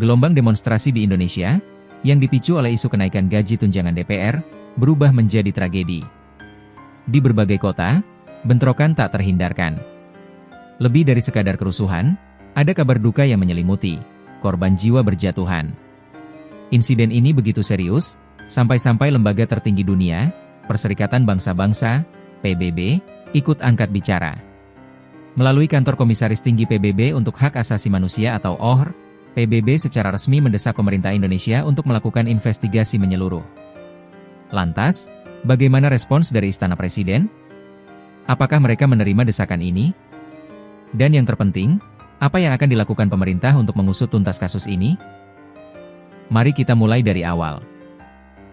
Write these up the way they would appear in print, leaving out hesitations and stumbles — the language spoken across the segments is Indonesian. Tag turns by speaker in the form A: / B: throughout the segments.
A: Gelombang demonstrasi di Indonesia, yang dipicu oleh isu kenaikan gaji tunjangan DPR, berubah menjadi tragedi. Di berbagai kota, bentrokan tak terhindarkan. Lebih dari sekadar kerusuhan, ada kabar duka yang menyelimuti, korban jiwa berjatuhan. Insiden ini begitu serius, sampai-sampai lembaga tertinggi dunia, Perserikatan Bangsa-Bangsa, PBB, ikut angkat bicara. Melalui kantor Komisaris Tinggi PBB untuk Hak Asasi Manusia atau OHR, PBB secara resmi mendesak pemerintah Indonesia untuk melakukan investigasi menyeluruh. Lantas, bagaimana respons dari Istana Presiden? Apakah mereka menerima desakan ini? Dan yang terpenting, apa yang akan dilakukan pemerintah untuk mengusut tuntas kasus ini? Mari kita mulai dari awal.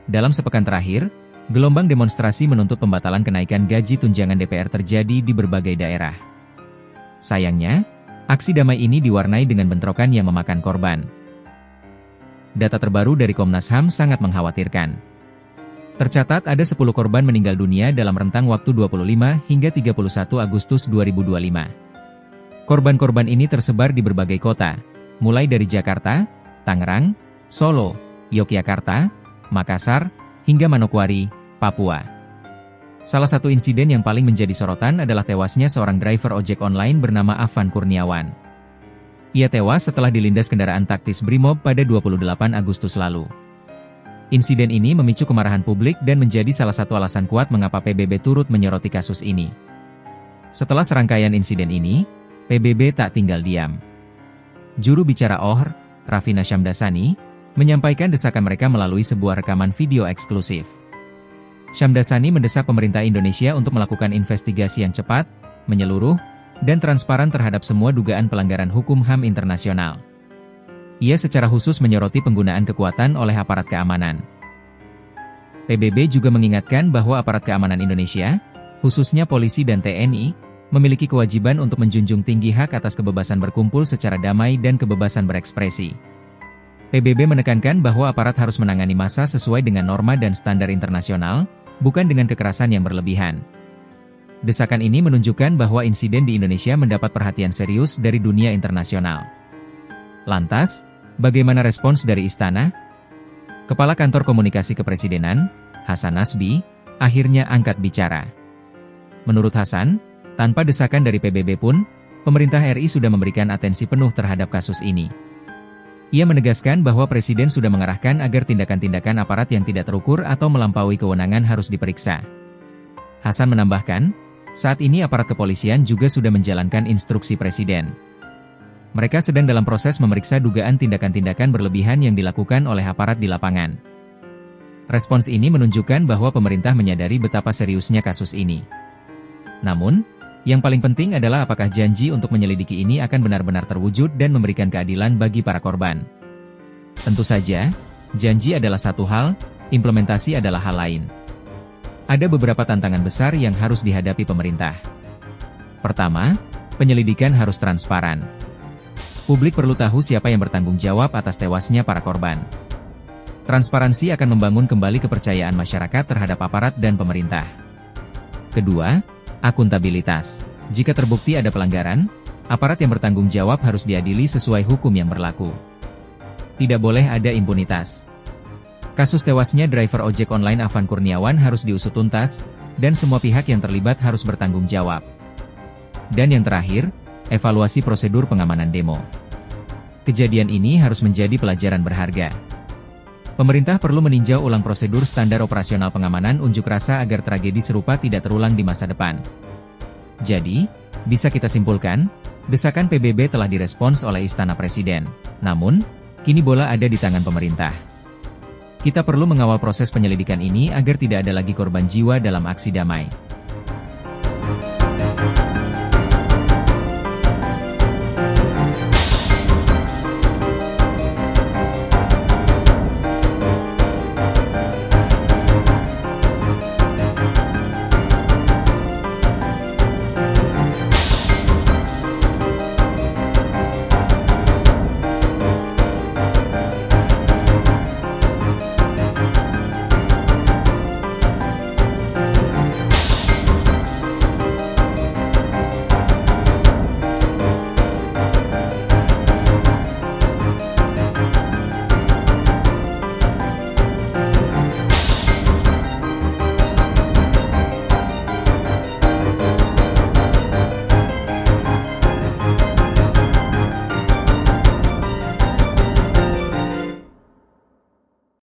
A: Dalam sepekan terakhir, gelombang demonstrasi menuntut pembatalan kenaikan gaji tunjangan DPR terjadi di berbagai daerah. Sayangnya, aksi damai ini diwarnai dengan bentrokan yang memakan korban. Data terbaru dari Komnas HAM sangat mengkhawatirkan. Tercatat ada 10 korban meninggal dunia dalam rentang waktu 25 hingga 31 Agustus 2025. Korban-korban ini tersebar di berbagai kota, mulai dari Jakarta, Tangerang, Solo, Yogyakarta, Makassar, hingga Manokwari, Papua. Salah satu insiden yang paling menjadi sorotan adalah tewasnya seorang driver ojek online bernama Afan Kurniawan. Ia tewas setelah dilindas kendaraan taktis Brimob pada 28 Agustus lalu. Insiden ini memicu kemarahan publik dan menjadi salah satu alasan kuat mengapa PBB turut menyoroti kasus ini. Setelah serangkaian insiden ini, PBB tak tinggal diam. Juru bicara OHR, Rafina Syamdasani, menyampaikan desakan mereka melalui sebuah rekaman video eksklusif. Syamdasani mendesak pemerintah Indonesia untuk melakukan investigasi yang cepat, menyeluruh, dan transparan terhadap semua dugaan pelanggaran hukum HAM internasional. Ia secara khusus menyoroti penggunaan kekuatan oleh aparat keamanan. PBB juga mengingatkan bahwa aparat keamanan Indonesia, khususnya polisi dan TNI, memiliki kewajiban untuk menjunjung tinggi hak atas kebebasan berkumpul secara damai dan kebebasan berekspresi. PBB menekankan bahwa aparat harus menangani massa sesuai dengan norma dan standar internasional, bukan dengan kekerasan yang berlebihan. Desakan ini menunjukkan bahwa insiden di Indonesia mendapat perhatian serius dari dunia internasional. Lantas, bagaimana respons dari Istana? Kepala Kantor Komunikasi Kepresidenan, Hasan Nasbi, akhirnya angkat bicara. Menurut Hasan, tanpa desakan dari PBB pun, pemerintah RI sudah memberikan atensi penuh terhadap kasus ini. Ia menegaskan bahwa Presiden sudah mengarahkan agar tindakan-tindakan aparat yang tidak terukur atau melampaui kewenangan harus diperiksa. Hasan menambahkan, saat ini aparat kepolisian juga sudah menjalankan instruksi Presiden. Mereka sedang dalam proses memeriksa dugaan tindakan-tindakan berlebihan yang dilakukan oleh aparat di lapangan. Respons ini menunjukkan bahwa pemerintah menyadari betapa seriusnya kasus ini. Namun, yang paling penting adalah apakah janji untuk menyelidiki ini akan benar-benar terwujud dan memberikan keadilan bagi para korban. Tentu saja, janji adalah satu hal, implementasi adalah hal lain. Ada beberapa tantangan besar yang harus dihadapi pemerintah. Pertama, penyelidikan harus transparan. Publik perlu tahu siapa yang bertanggung jawab atas tewasnya para korban. Transparansi akan membangun kembali kepercayaan masyarakat terhadap aparat dan pemerintah. Kedua, akuntabilitas. Jika terbukti ada pelanggaran, aparat yang bertanggung jawab harus diadili sesuai hukum yang berlaku. Tidak boleh ada impunitas. Kasus tewasnya driver ojek online Afan Kurniawan harus diusut tuntas, dan semua pihak yang terlibat harus bertanggung jawab. Dan yang terakhir, evaluasi prosedur pengamanan demo. Kejadian ini harus menjadi pelajaran berharga. Pemerintah perlu meninjau ulang prosedur standar operasional pengamanan unjuk rasa agar tragedi serupa tidak terulang di masa depan. Jadi, bisa kita simpulkan, desakan PBB telah direspons oleh Istana Presiden. Namun, kini bola ada di tangan pemerintah. Kita perlu mengawal proses penyelidikan ini agar tidak ada lagi korban jiwa dalam aksi damai.